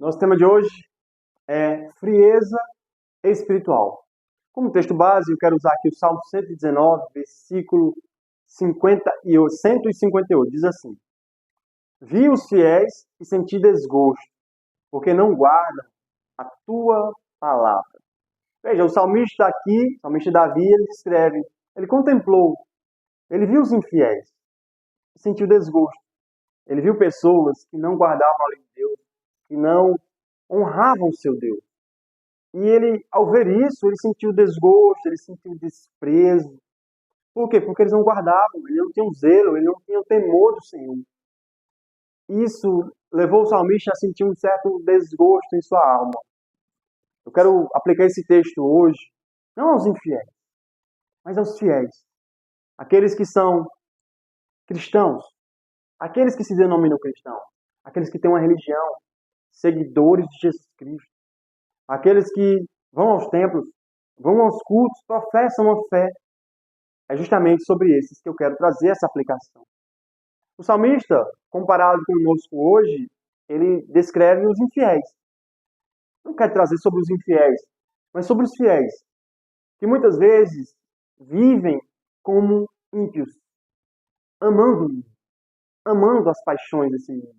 Nosso tema de hoje é frieza espiritual. Como texto base, eu quero usar aqui o Salmo 119, versículo 158. Diz assim: Vi os fiéis e senti desgosto, porque não guardam a tua palavra. Veja, o salmista aqui, o salmista Davi, ele descreve, ele contemplou, ele viu os infiéis e sentiu desgosto. Ele viu pessoas que não guardavam a lei de Deus, que não honravam o seu Deus. E ele, ao ver isso, ele sentiu desgosto, ele sentiu desprezo. Por quê? Porque eles não guardavam, eles não tinham zelo, eles não tinham temor do Senhor. Isso levou o salmista a sentir um certo desgosto em sua alma. Eu quero aplicar esse texto hoje, não aos infiéis, mas aos fiéis. Aqueles que são cristãos, aqueles que se denominam cristãos, aqueles que têm uma religião, seguidores de Jesus Cristo, aqueles que vão aos templos, vão aos cultos, professam a fé. É justamente sobre esses que eu quero trazer essa aplicação. O salmista, comparado conosco hoje, ele descreve os infiéis. Não quero trazer sobre os infiéis, mas sobre os fiéis, que muitas vezes vivem como ímpios, amando o mundo, amando as paixões desse mundo,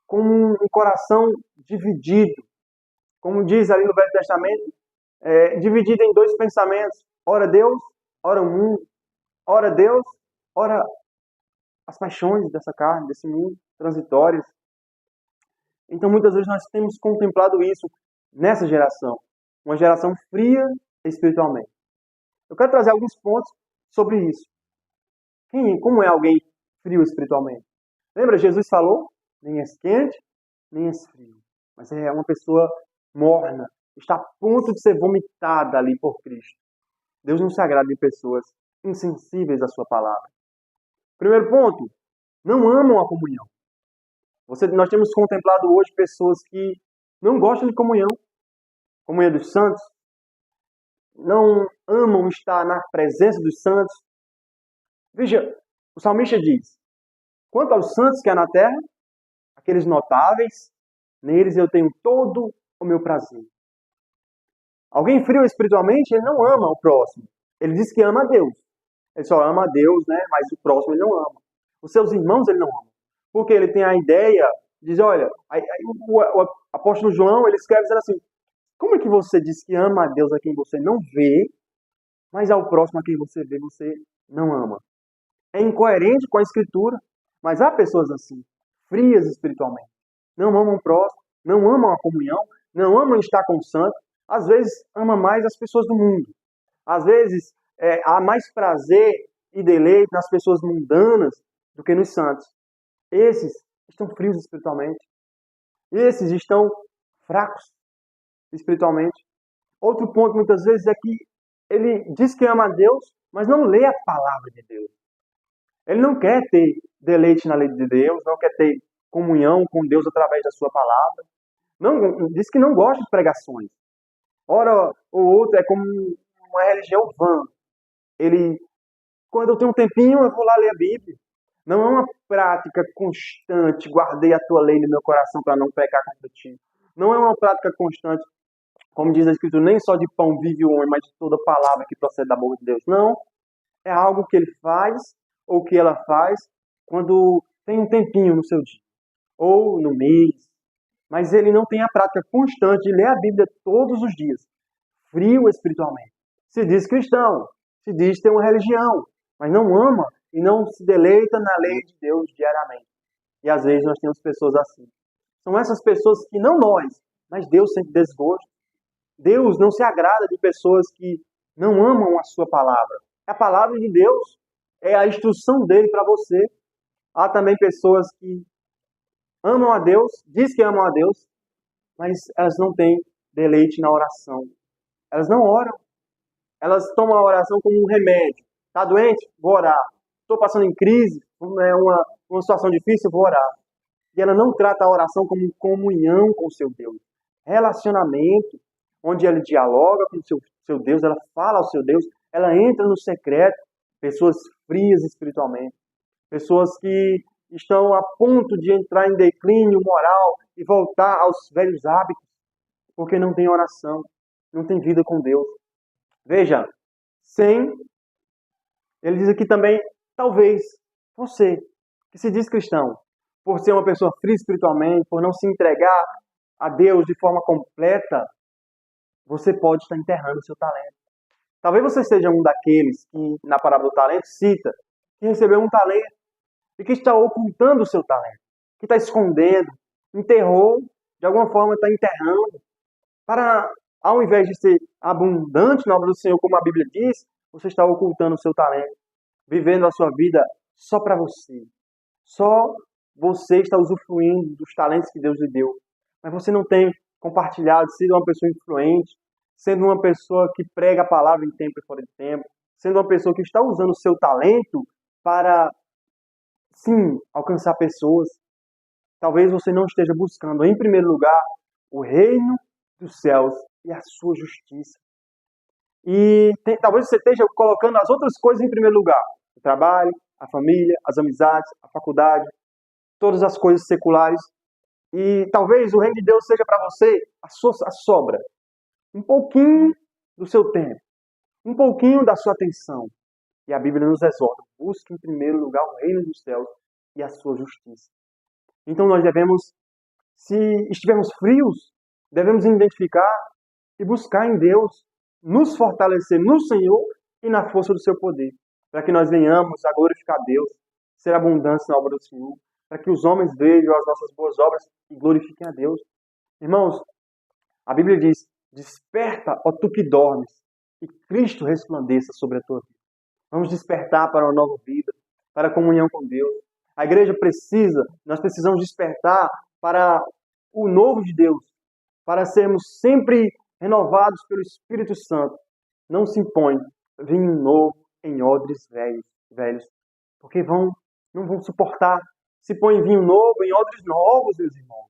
com um coração dividido, como diz ali no Velho Testamento, dividido em dois pensamentos, ora Deus, ora o mundo, ora Deus, ora as paixões dessa carne, desse mundo, transitórias. Então muitas vezes nós temos contemplado isso nessa geração, uma geração fria espiritualmente. Eu quero trazer alguns pontos sobre isso. Como é alguém frio espiritualmente? Lembra, Jesus falou, nem és quente, nem és frio, mas é uma pessoa morna, está a ponto de ser vomitada ali por Cristo. Deus não se agrada de pessoas insensíveis à sua palavra. Primeiro ponto, não amam a comunhão. Nós temos contemplado hoje pessoas que não gostam de comunhão dos santos, não amam estar na presença dos santos. Veja, o salmista diz, quanto aos santos que há na terra, aqueles notáveis, neles eu tenho todo o meu prazer. Alguém frio espiritualmente, ele não ama o próximo. Ele diz que ama a Deus. Ele só ama a Deus, né? Mas o próximo ele não ama. Os seus irmãos ele não ama. Porque ele tem a ideia, diz, olha, o apóstolo João, ele escreve dizendo assim, como é que você diz que ama a Deus a quem você não vê, mas ao próximo a quem você vê, você não ama? É incoerente com a Escritura, mas há pessoas assim, frias espiritualmente. Não amam o próximo, não amam a comunhão, não amam estar com o santo. Às vezes ama mais as pessoas do mundo. Às vezes há mais prazer e deleite nas pessoas mundanas do que nos santos. Esses estão frios espiritualmente. Esses estão fracos espiritualmente. Outro ponto, muitas vezes, é que ele diz que ama a Deus, mas não lê a palavra de Deus. Ele não quer ter deleite na lei de Deus, não quer ter comunhão com Deus através da sua palavra. Não, diz que não gosta de pregações. Ora ou outra é como uma religião vã. Quando eu tenho um tempinho, eu vou lá ler a Bíblia. Não é uma prática constante, guardei a tua lei no meu coração para não pecar contra ti. Não é uma prática constante, como diz a Escritura, nem só de pão vive o homem, mas de toda palavra que procede da boca de Deus. Não, é algo que ele faz, ou que ela faz, quando tem um tempinho no seu dia, ou no mês. Mas ele não tem a prática constante de ler a Bíblia todos os dias. Frio espiritualmente. Se diz cristão, se diz ter uma religião, mas não ama e não se deleita na lei de Deus diariamente. E às vezes nós temos pessoas assim. São essas pessoas que não nós, mas Deus sente desgosto. Deus não se agrada de pessoas que não amam a sua palavra. A palavra de Deus é a instrução dele para você. Há também pessoas que amam a Deus, diz que amam a Deus, mas elas não têm deleite na oração. Elas não oram. Elas tomam a oração como um remédio. Está doente? Vou orar. Estou passando em crise, é uma situação difícil, vou orar. E ela não trata a oração como comunhão com o seu Deus. Relacionamento, onde ela dialoga com o seu Deus, ela fala ao seu Deus, ela entra no secreto. Pessoas frias espiritualmente. Pessoas que estão a ponto de entrar em declínio moral e voltar aos velhos hábitos, porque não tem oração, não tem vida com Deus. Veja, sem, ele diz aqui também, talvez você, que se diz cristão, por ser uma pessoa fria espiritualmente, por não se entregar a Deus de forma completa, você pode estar enterrando o seu talento. Talvez você seja um daqueles que, na parábola do talento, cita que recebeu um talento e que está ocultando o seu talento, que está escondendo, enterrou, de alguma forma está enterrando, para, ao invés de ser abundante na obra do Senhor, como a Bíblia diz, você está ocultando o seu talento, vivendo a sua vida só para você. Só você está usufruindo dos talentos que Deus lhe deu. Mas você não tem compartilhado, sido uma pessoa influente, sendo uma pessoa que prega a palavra em tempo e fora de tempo, sendo uma pessoa que está usando o seu talento para, sim, alcançar pessoas. Talvez você não esteja buscando, em primeiro lugar, o reino dos céus e a sua justiça. E talvez você esteja colocando as outras coisas em primeiro lugar. O trabalho, a família, as amizades, a faculdade, todas as coisas seculares. E talvez o reino de Deus seja para você a sobra. Um pouquinho do seu tempo. Um pouquinho da sua atenção. E a Bíblia nos exorta. Busque em primeiro lugar o reino dos céus e a sua justiça. Então nós devemos, se estivermos frios, devemos identificar e buscar em Deus nos fortalecer no Senhor e na força do seu poder, para que nós venhamos a glorificar a Deus, ser abundância na obra do Senhor, para que os homens vejam as nossas boas obras e glorifiquem a Deus. Irmãos, a Bíblia diz, desperta, ó tu que dormes, e Cristo resplandeça sobre a tua vida. Vamos despertar para uma nova vida, para a comunhão com Deus. A igreja nós precisamos despertar para o novo de Deus, para sermos sempre renovados pelo Espírito Santo. Não se impõe vinho novo em odres velhos, porque não vão suportar. Se põe vinho novo em odres novos, meus irmãos.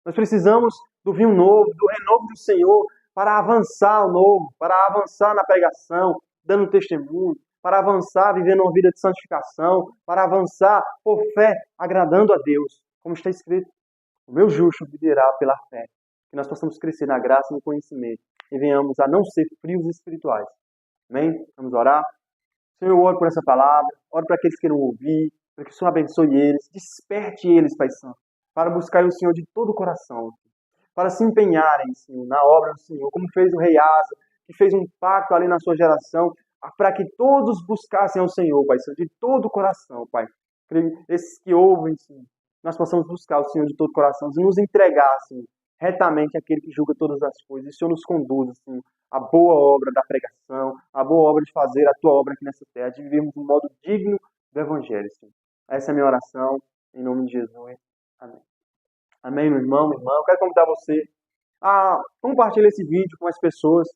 Nós precisamos do vinho novo, do renovo do Senhor, para avançar o novo, para avançar na pregação, dando testemunho, para avançar vivendo uma vida de santificação, para avançar por fé, agradando a Deus. Como está escrito, o meu justo viverá pela fé. Que nós possamos crescer na graça e no conhecimento e venhamos a não ser frios espirituais. Amém? Vamos orar? Senhor, eu oro por essa palavra, oro para aqueles que queiram ouvir, para que o Senhor abençoe eles, desperte eles, Pai Santo, para buscar o Senhor de todo o coração, para se empenharem, Senhor, na obra do Senhor, como fez o rei Asa, que fez um pacto ali na sua geração, para que todos buscassem ao Senhor, Pai Santo, de todo o coração, Pai. Esses que ouvem, Senhor, nós possamos buscar o Senhor de todo o coração e nos entregar, Senhor, retamente àquele que julga todas as coisas. E o Senhor nos conduz, Senhor, a boa obra da pregação, a boa obra de fazer a tua obra aqui nessa terra, de vivermos de um modo digno do Evangelho, Senhor. Essa é a minha oração, em nome de Jesus. Amém. Amém, meu irmão, minha irmã. Eu quero convidar você a compartilhar esse vídeo com as pessoas.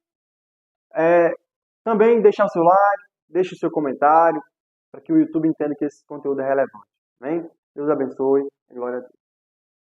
Também deixar o seu like, deixe o seu comentário, para que o YouTube entenda que esse conteúdo é relevante. Amém? Deus abençoe. Glória a Deus.